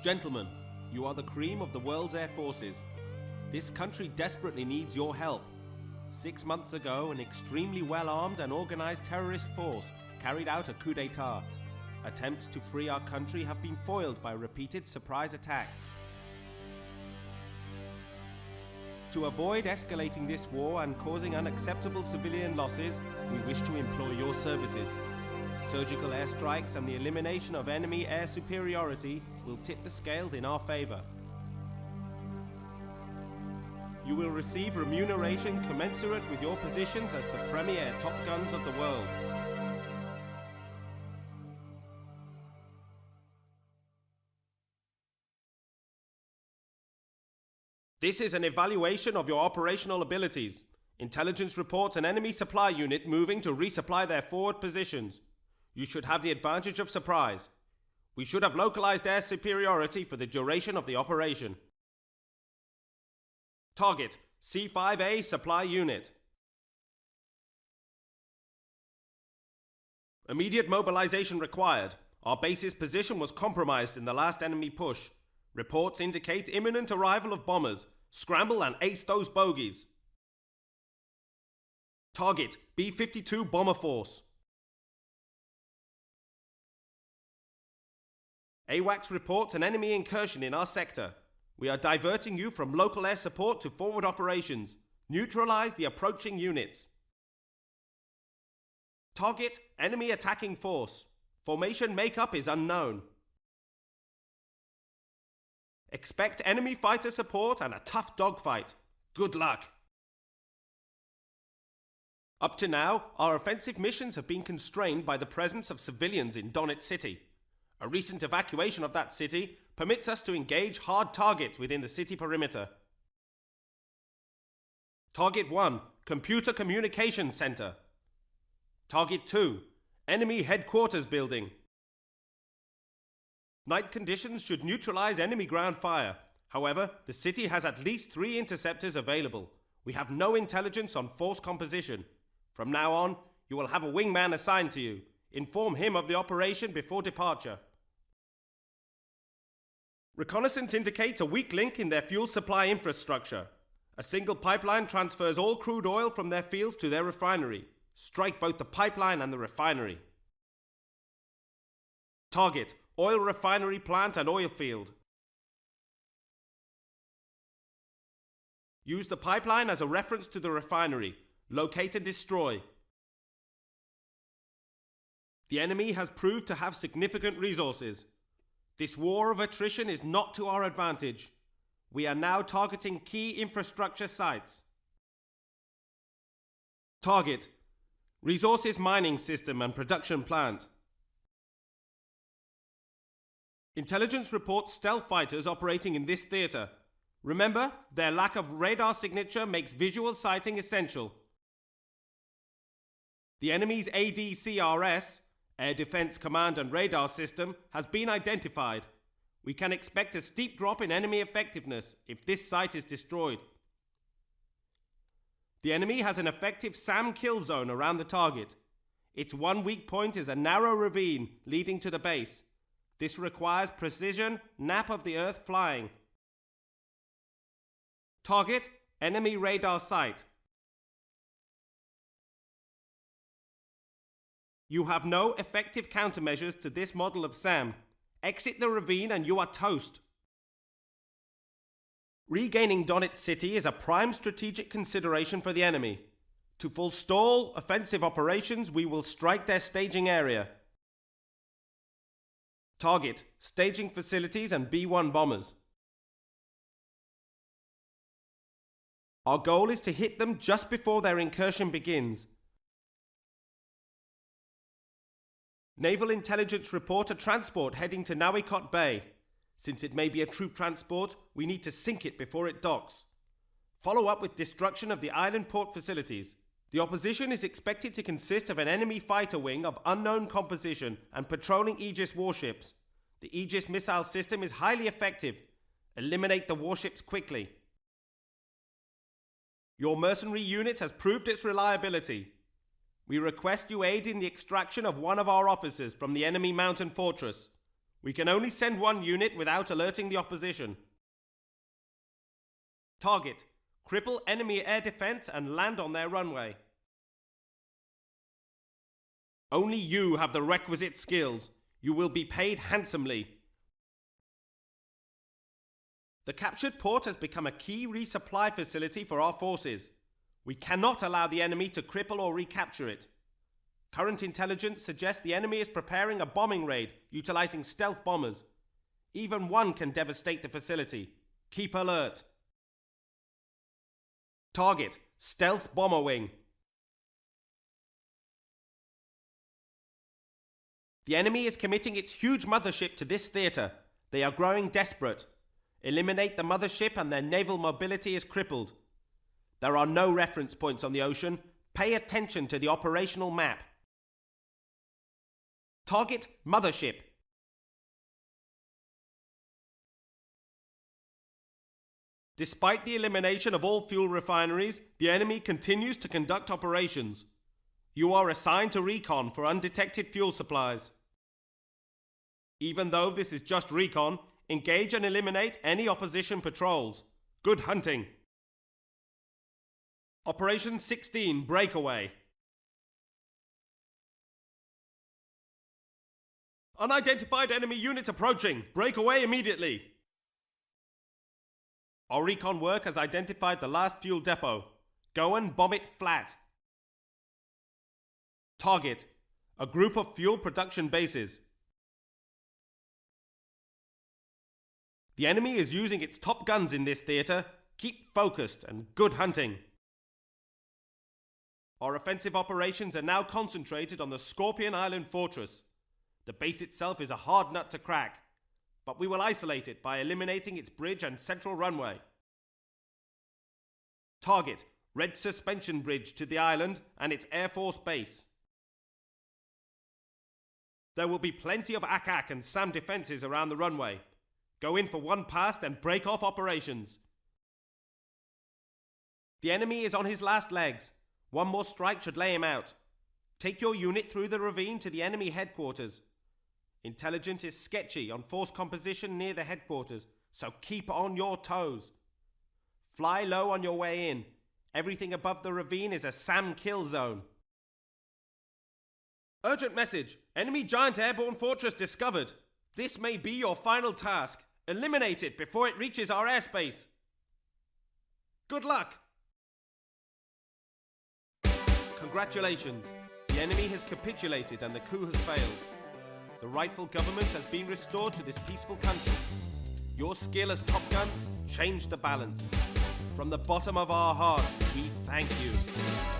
Gentlemen, you are the cream of the world's air forces. This country desperately needs your help. 6 months ago, an extremely well-armed and organized terrorist force carried out a coup d'etat. Attempts to free our country have been foiled by repeated surprise attacks. To avoid escalating this war and causing unacceptable civilian losses, we wish to employ your services. Surgical airstrikes and the elimination of enemy air superiority will tip the scales in our favor. You will receive remuneration commensurate with your positions as the premier top guns of the world. This is an evaluation of your operational abilities. Intelligence reports an enemy supply unit moving to resupply their forward positions. You should have the advantage of surprise. We should have localized air superiority for the duration of the operation. Target: C5A supply unit. Immediate mobilization required. Our base's position was compromised in the last enemy push. Reports indicate imminent arrival of bombers. Scramble and ace those bogies. Target: B-52 bomber force. AWACS reports an enemy incursion in our sector. We are diverting you from local air support to forward operations. Neutralize the approaching units. Target: enemy attacking force. Formation makeup is unknown. Expect enemy fighter support and a tough dogfight. Good luck. Up to now, our offensive missions have been constrained by the presence of civilians in Donetsk City. A recent evacuation of that city permits us to engage hard targets within the city perimeter. Target 1, Computer Communication Center. Target 2, Enemy Headquarters Building. Night conditions should neutralize enemy ground fire. However, the city has at least 3 interceptors available. We have no intelligence on force composition. From now on, you will have a wingman assigned to you. Inform him of the operation before departure. Reconnaissance indicates a weak link in their fuel supply infrastructure. A single pipeline transfers all crude oil from their fields to their refinery. Strike both the pipeline and the refinery. Target: oil refinery plant and oil field. Use the pipeline as a reference to the refinery. Locate and destroy. The enemy has proved to have significant resources. This war of attrition is not to our advantage. We are now targeting key infrastructure sites. Target: resources mining system and production plant. Intelligence reports stealth fighters operating in this theater. Remember, their lack of radar signature makes visual sighting essential. The enemy's ADCRS, Air Defense Command and Radar System, has been identified. We can expect a steep drop in enemy effectiveness if this site is destroyed. The enemy has an effective SAM kill zone around the target. Its one weak point is a narrow ravine leading to the base. This requires precision, nap of the earth flying. Target: enemy radar site. You have no effective countermeasures to this model of SAM. Exit the ravine and you are toast. Regaining Donetsk City is a prime strategic consideration for the enemy. To forestall offensive operations, we will strike their staging area. Target: staging facilities and B-1 bombers. Our goal is to hit them just before their incursion begins. Naval intelligence report a transport heading to Nawikot Bay. Since it may be a troop transport, we need to sink it before it docks. Follow up with destruction of the island port facilities. The opposition is expected to consist of an enemy fighter wing of unknown composition and patrolling Aegis warships. The Aegis missile system is highly effective. Eliminate the warships quickly. Your mercenary unit has proved its reliability. We request you aid in the extraction of one of our officers from the enemy mountain fortress. We can only send one unit without alerting the opposition. Target: cripple enemy air defense and land on their runway. Only you have the requisite skills. You will be paid handsomely. The captured port has become a key resupply facility for our forces. We cannot allow the enemy to cripple or recapture it. Current intelligence suggests the enemy is preparing a bombing raid utilizing stealth bombers. Even one can devastate the facility. Keep alert. Target: stealth bomber wing. The enemy is committing its huge mothership to this theater. They are growing desperate. Eliminate the mothership and their naval mobility is crippled. There are no reference points on the ocean. Pay attention to the operational map. Target: mothership. Despite the elimination of all fuel refineries, the enemy continues to conduct operations. You are assigned to recon for undetected fuel supplies. Even though this is just recon, engage and eliminate any opposition patrols. Good hunting. Operation 16 Breakaway. Unidentified enemy units approaching. Break away immediately. Our recon work has identified the last fuel depot. Go and bomb it flat. Target: a group of fuel production bases. The enemy is using its top guns in this theater. Keep focused and good hunting. Our offensive operations are now concentrated on the Scorpion Island fortress. The base itself is a hard nut to crack, but we will isolate it by eliminating its bridge and central runway. Target: red suspension bridge to the island and its Air Force base. There will be plenty of ACAC and SAM defenses around the runway. Go in for one pass, then break off operations. The enemy is on his last legs. One more strike should lay him out. Take your unit through the ravine to the enemy headquarters. Intelligence is sketchy on force composition near the headquarters, so keep on your toes. Fly low on your way in. Everything above the ravine is a SAM kill zone. Urgent message. Enemy giant airborne fortress discovered. This may be your final task. Eliminate it before it reaches our airspace. Good luck. Congratulations. The enemy has capitulated and the coup has failed. The rightful government has been restored to this peaceful country. Your skill as Top Guns changed the balance. From the bottom of our hearts, we thank you.